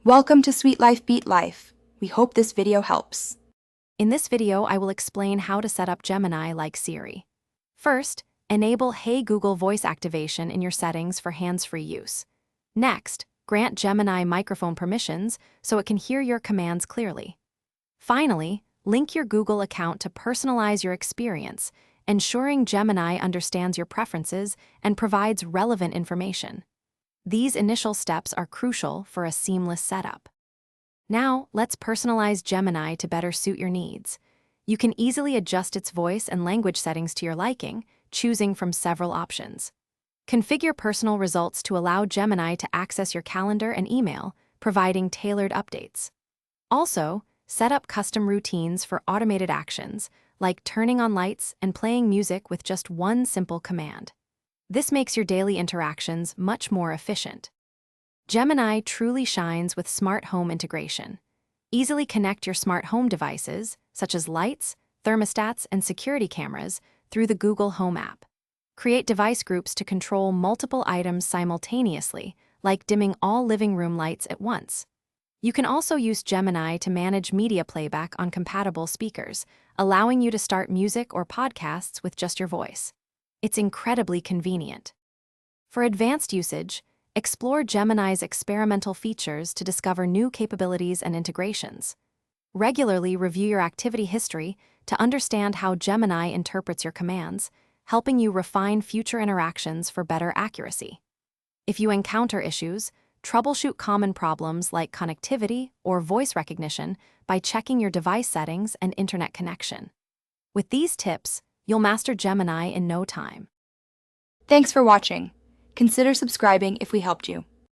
Welcome to Sweet Life Beat Life. We hope this video helps. In this video, I will explain how to set up Gemini like Siri. First, enable Hey Google voice activation in your settings for hands-free use. Next, grant Gemini microphone permissions so it can hear your commands clearly. Finally, link your Google account to personalize your experience, ensuring Gemini understands your preferences and provides relevant information. These initial steps are crucial for a seamless setup. Now, let's personalize Gemini to better suit your needs. You can easily adjust its voice and language settings to your liking, choosing from several options. Configure personal results to allow Gemini to access your calendar and email, providing tailored updates. Also, set up custom routines for automated actions, like turning on lights and playing music with just one simple command. This makes your daily interactions much more efficient. Gemini truly shines with smart home integration. Easily connect your smart home devices, such as lights, thermostats, and security cameras, through the Google Home app. Create device groups to control multiple items simultaneously, like dimming all living room lights at once. You can also use Gemini to manage media playback on compatible speakers, allowing you to start music or podcasts with just your voice. It's incredibly convenient. For advanced usage, explore Gemini's experimental features to discover new capabilities and integrations. Regularly review your activity history to understand how Gemini interprets your commands, helping you refine future interactions for better accuracy. If you encounter issues, troubleshoot common problems like connectivity or voice recognition by checking your device settings and internet connection. With these tips, you'll master Gemini in no time. Thanks for watching. Consider subscribing if we helped you.